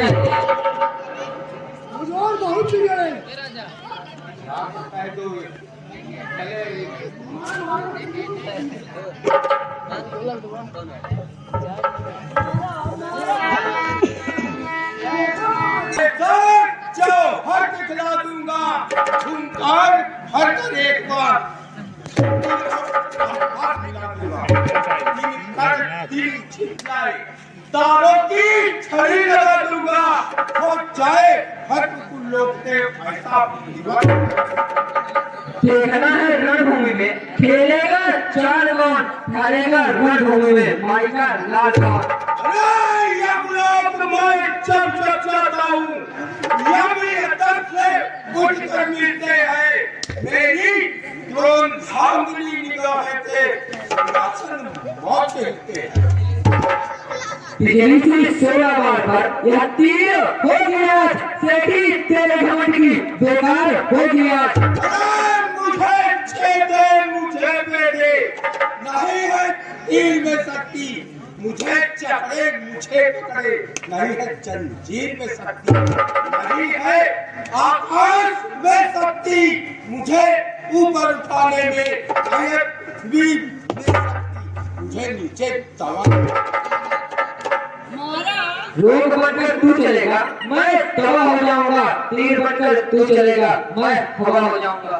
हैं। मुझे और बहुत चाहिए। जाओ हर दिखला दूंगा खूंखार हर कर एक बार तारों की छड़ी लगा दूंगा हो जाए हर कुल लोटे ऐसा देखना है रणभूमि में खेलेगा चार कौन, हारेगा रणभूमि में माई का लाल कौन। अरे यमलोक मैं जब जब जाता हूँ यमी तरफ से उठ कर मिलते हैं मेरी क्रोध धांधली निगाहें से सिंहासन मौत कहते हैं। पिछली सी 16 बार पर यह तीर हो गया, सेठी तेरे घमंड की बेकार हो गया। अरे मुझे छेदे मुझे बेदे नहीं है तीर में शक्ति मुझे चकड़े मुझे पकड़े नहीं है जंजीर में शक्ति नहीं है आकाश में शक्ति मुझे ऊपर उठाने में नहीं है पृथ्वी में शक्ति मुझे नीचे दबाने रोग बनकर तू चलेगा मैं तबाह हो जाऊंगा, तीर बनकर तू चलेगा मैं हवा हो जाऊंगा।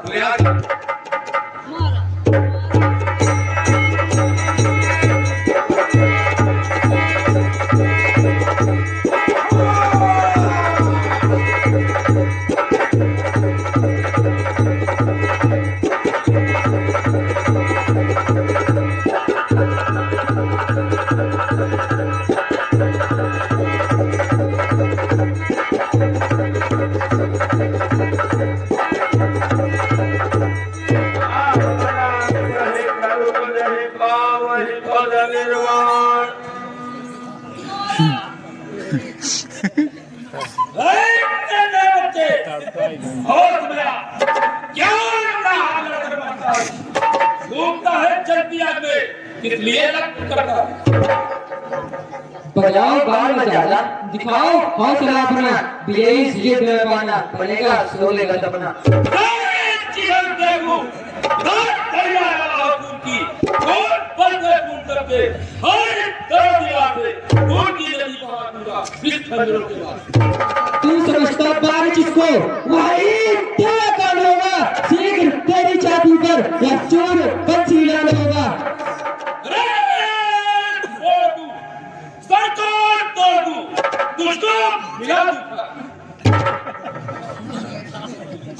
बजाओ बाल बजाना दिखाओ हौसला अपना, विजयी जिद में पाना बनेगा सोले का सपना। तू समझता बार जिसको वही तेरा कान होगा, शीघ्र तेरी छाती पर यह चोर बंसी लाल होगा।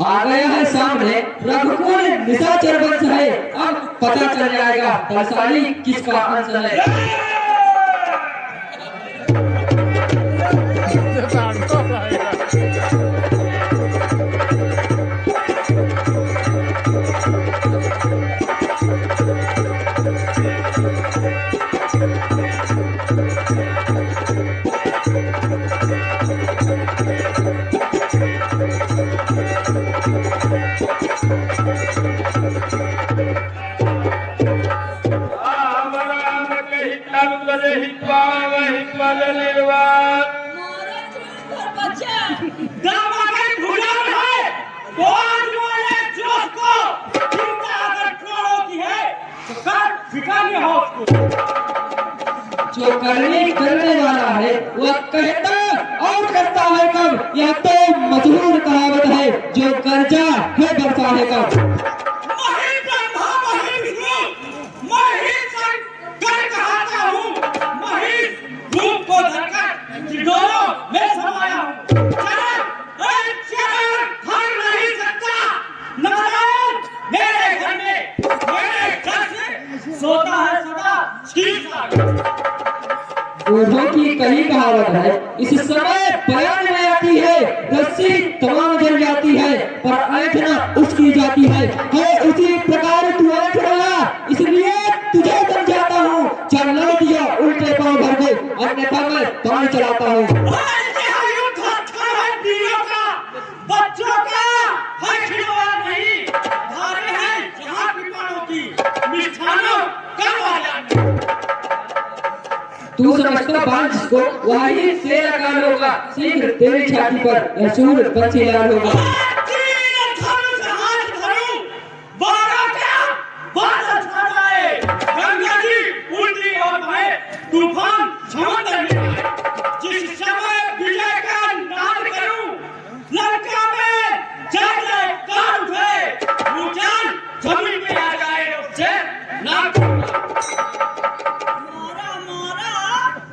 आ गया है सामने रघुकुल निशाचर वंश है, अब पता चल जाएगा बलशाली किसका अंश है। जो करने वाला है वह कहता और करता है कब, यह तो मशहूर कहावत है जो कर्जा है बरसा है कब। बूढ़ों की कही कहावत है इस समय बयान में आती है, रस्सी तमाम जल जाती है पर ऐंठना उसकी जाती है उसी प्रकार तू ऐंठ रहा इसलिए तुझे समझाता हूँ, चल लौट जा उल्टे पांव भर के अन्यथा मैं बाण चलाता हूँ। तू समझता बाण को वही तेरा काल होगा। शीघ्र तेरी छाती पर यह सूर बंसी लाल होगा। तीर धनुष हाथ धरूं, बारह क्या बादल छा जाए, गंगा जी उल्टी और बहे, तूफान समंदर में आए। जिस समय विजय का नाद करूं, लंका में जय जयकार उठे, मुझान जमीन पे आ जाए, उससे नाक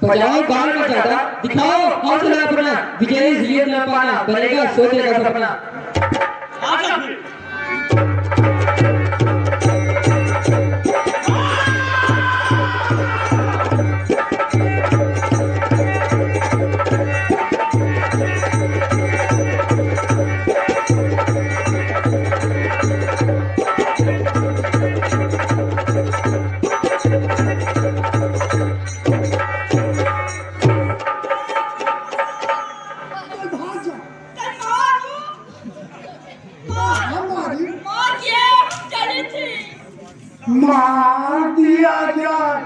बजाओ बाल का ज्यादा, दिखाओ हौसला अपना, विजय जीत न पाना बनेगा सोचे का सपना। आजा फिर। चल भाग जा। मार दिया जाए।